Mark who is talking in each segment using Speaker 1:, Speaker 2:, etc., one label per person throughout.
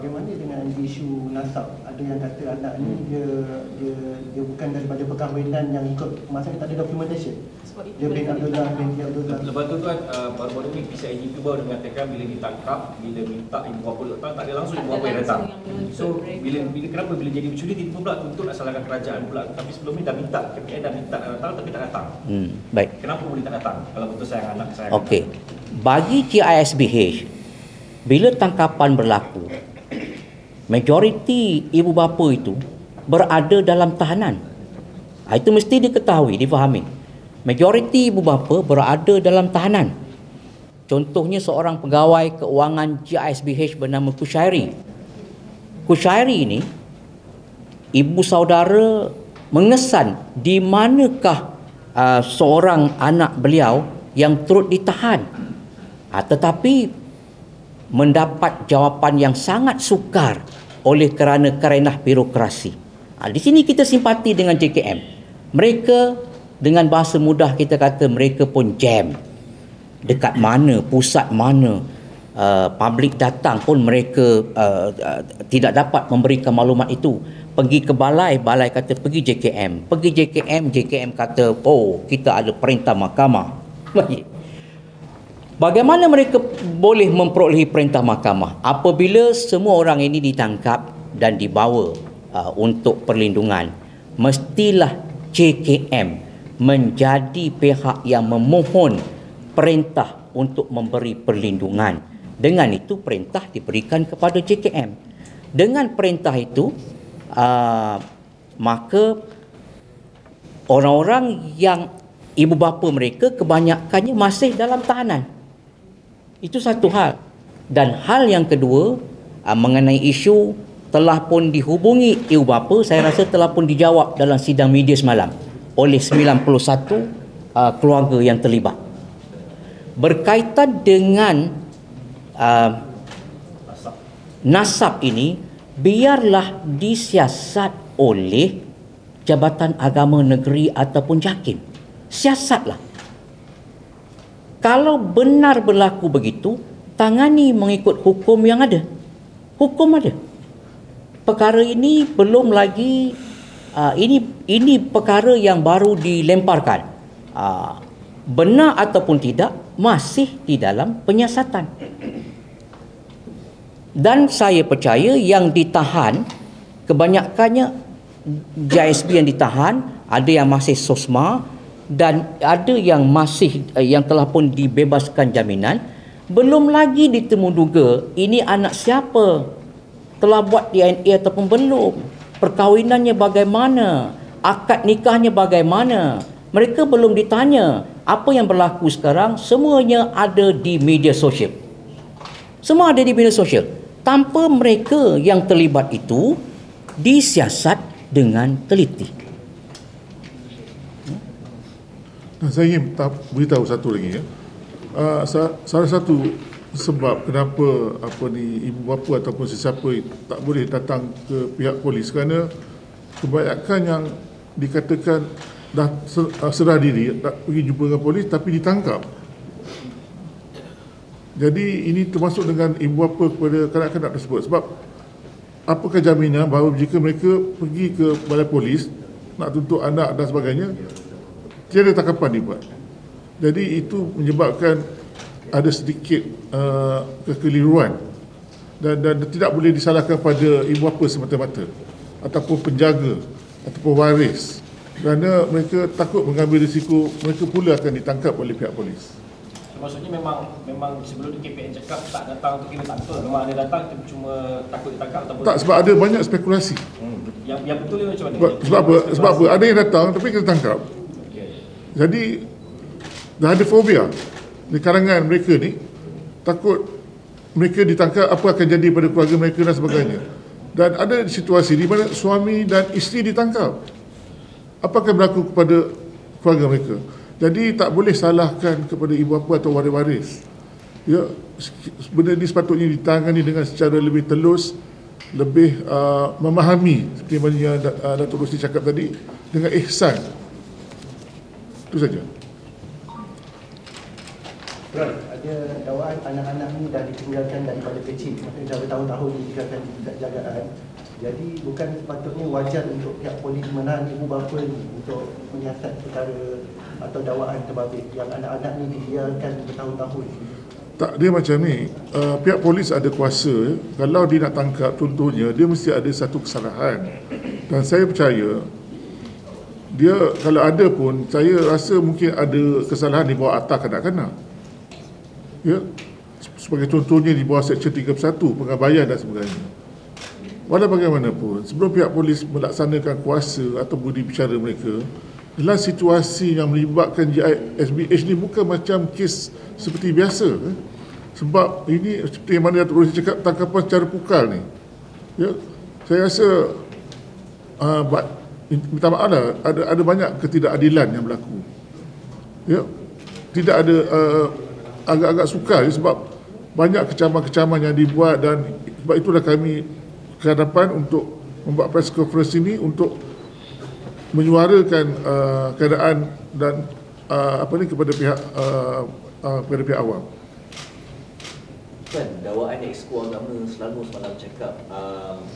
Speaker 1: bagaimana dengan isu nasab? Ada yang kata anak ni dia bukan daripada perkahwinan yang ikut, maksudnya tak ada documentation. Dia bin Abdullah.
Speaker 2: Lepas tu kan baru-baru ni PCIGP baru mengatakan bila ditangkap, bila minta ibu bapa datang, tak ada langsung ibu bapa yang datang. So kenapa bila jadi mencuri tiba pula tuntut nak salahkan kerajaan pula, tapi sebelum ni dah minta, KPN dah minta nak datang tapi tak datang.
Speaker 3: Baik.
Speaker 2: Kenapa boleh tak datang kalau betul sayang anak saya?
Speaker 3: Okey. Bagi CISBH, bila tangkapan berlaku, majoriti ibu bapa itu berada dalam tahanan. Itu mesti diketahui, difahami. Majoriti ibu bapa berada dalam tahanan. Contohnya seorang pegawai keuangan CISBH bernama Kushairi. Kushairi ini, ibu saudara mengesan di manakah seorang anak beliau yang turut ditahan. Tetapi mendapat jawapan yang sangat sukar oleh kerana kerenah birokrasi. Di sini kita simpati dengan JKM. Mereka, dengan bahasa mudah kita kata, mereka pun jam. Dekat mana, pusat mana, publik datang pun mereka tidak dapat memberikan maklumat itu. Pergi ke balai, balai kata pergi JKM. Pergi JKM, JKM kata, oh, kita ada perintah mahkamah. Bagaimana mereka boleh memperolehi perintah mahkamah? Apabila semua orang ini ditangkap dan dibawa untuk perlindungan, mestilah JKM menjadi pihak yang memohon perintah untuk memberi perlindungan. Dengan itu perintah diberikan kepada JKM. Dengan perintah itu maka orang-orang yang ibu bapa mereka kebanyakannya masih dalam tahanan. Itu satu hal. Dan hal yang kedua, mengenai isu telah pun dihubungi ibu bapa, saya rasa telah pun dijawab dalam sidang media semalam oleh 91 keluarga yang terlibat. Berkaitan dengan nasab ini, biarlah disiasat oleh Jabatan Agama Negeri ataupun JAKIM. Siasatlah. Kalau benar berlaku begitu, tangani mengikut hukum yang ada. Hukum ada. Perkara ini belum lagi ini perkara yang baru dilemparkan. Benar ataupun tidak, masih di dalam penyiasatan. Dan saya percaya yang ditahan, kebanyakannya JSB yang ditahan, ada yang masih SOSMA dan ada yang masih yang telah pun dibebaskan jaminan. Belum lagi ditemu duga ini anak siapa, telah buat DNA ataupun belum, perkahwinannya bagaimana, akad nikahnya bagaimana. Mereka belum ditanya. Apa yang berlaku sekarang semuanya ada di media sosial. Semua ada di media sosial. Tanpa mereka yang terlibat itu disiasat dengan teliti.
Speaker 4: Saya ingin beritahu satu lagi ya. Salah satu sebab kenapa ibu bapa ataupun sesiapa tak boleh datang ke pihak polis kerana kebanyakan yang dikatakan dah serah diri, tak pergi jumpa dengan polis tapi ditangkap. Jadi ini termasuk dengan ibu bapa kepada kanak-kanak tersebut. Sebab apakah jaminan bahawa jika mereka pergi ke balai polis nak tuntut anak dan sebagainya, tiada tangkapan dibuat. Jadi itu menyebabkan ada sedikit kekeliruan dan tidak boleh disalahkan pada ibu bapa semata-mata ataupun penjaga ataupun waris, kerana mereka takut mengambil risiko mereka pula akan ditangkap oleh pihak polis.
Speaker 2: Maksudnya memang sebelum KPN cakap tak datang tu kira tak betul. Memang ada datang cuma takut ditangkap ataupun
Speaker 4: tak, sebab ada banyak spekulasi.
Speaker 2: Yang betul ni macam mana?
Speaker 4: Sebab apa? Ada yang datang tapi kita tangkap. Jadi dah ada fobia di kalangan mereka ni, takut mereka ditangkap, apa akan jadi pada keluarga mereka dan sebagainya. Dan ada situasi di mana suami dan isteri ditangkap. Apa akan berlaku kepada keluarga mereka? Jadi tak boleh salahkan kepada ibu bapa atau waris-waris. Ya, benda ini sepatutnya ditangani dengan secara lebih telus, lebih memahami seperti mana yang Datuk Rosli cakap tadi, dengan ihsan. Itu saja.
Speaker 1: Right, ada dakwaan anak-anak ni dah ditinggalkan daripada kecil, maksudnya dah bertahun-tahun ditinggalkan di jagaan. Jadi bukan sepatutnya wajar untuk pihak polis menahan ibu bapa ni untuk menyiasat perkara atau dakwaan terbabit yang anak-anak ni dibiarkan bertahun-tahun.
Speaker 4: Tak, dia macam ni, pihak polis ada kuasa, kalau dia nak tangkap contohnya, dia mesti ada satu kesalahan. Dan saya percaya, dia kalau ada pun, saya rasa mungkin ada kesalahan di bawah atas kanak-kanak. Ya, sebagai contohnya di bawah Seksyen 31, pengabaian dan sebagainya. Walau bagaimanapun, sebelum pihak polis melaksanakan kuasa atau budi bicara mereka, dalam situasi yang melibatkan GISBH ni bukan macam kes seperti biasa. Sebab ini seperti yang mana Datuk Rosli cakap, tangkapan secara pukal ni. Ya, saya rasa minta maaf lah, ada banyak ketidakadilan yang berlaku. Ya, tidak ada agak-agak sukar sebab banyak kecaman-kecaman yang dibuat, dan sebab itulah kami ke hadapan untuk membuat press conference ini untuk menyuarakan keadaan dan kepada pihak awam.
Speaker 5: Kan dakwaan Exco Agama selalu semalam cakap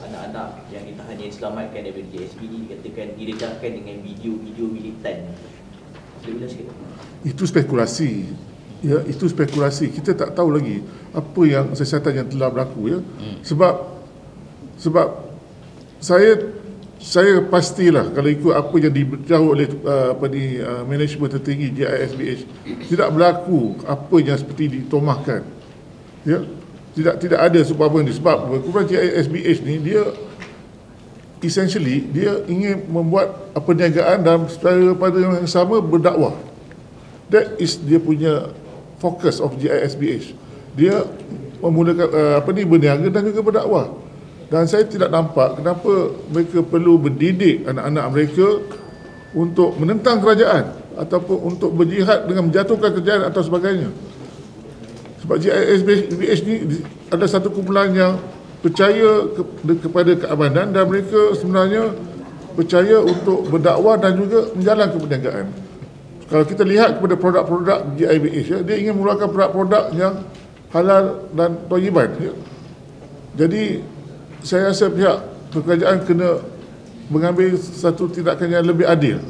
Speaker 5: anak-anak yang ditahan yang diselamatkan daripada JSBD dikatakan diredahkan dengan video-video militan. Boleh bilang sikit? Itu spekulasi.
Speaker 4: Ya, itu spekulasi. Kita tak tahu lagi apa yang siasatan yang telah berlaku, ya. Sebab saya pastilah kalau ikut apa yang diberitahu oleh manajemen tertinggi GISBH, tidak berlaku apa yang seperti ditomahkan. Ya, tidak ada sebab apa ni. Sebab kumpulan GISBH ni dia essentially dia ingin membuat perniagaan dan secara pada yang sama berdakwah. That is dia punya fokus of GISBH. Dia memulakan berniaga dan juga berdakwah. Dan saya tidak nampak kenapa mereka perlu mendidik anak-anak mereka untuk menentang kerajaan ataupun untuk berjihad dengan menjatuhkan kerajaan atau sebagainya. Sebab GISBH ni ada satu kumpulan yang percaya kepada keamanan dan mereka sebenarnya percaya untuk berdakwah dan juga menjalankan perniagaan. Kalau kita lihat kepada produk-produk GISBH, ya, dia ingin mengeluarkan produk-produk yang halal dan thayyiban. Ya. Jadi saya rasa pihak kerajaan kena mengambil satu tindakan yang lebih adil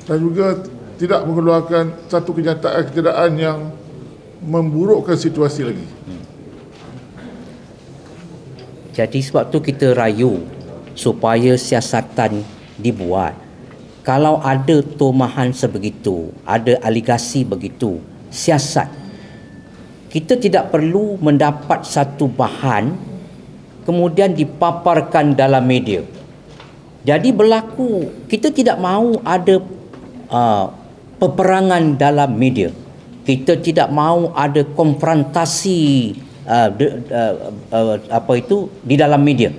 Speaker 4: dan juga tidak mengeluarkan satu kenyataan yang memburukkan situasi lagi.
Speaker 3: Jadi sebab tu kita rayu supaya siasatan dibuat. Kalau ada tomahan sebegitu, ada aligasi begitu, siasat, kita tidak perlu mendapat satu bahan kemudian dipaparkan dalam media. Jadi berlaku, kita tidak mahu ada peperangan dalam media. Kita tidak mahu ada konfrontasi di dalam media.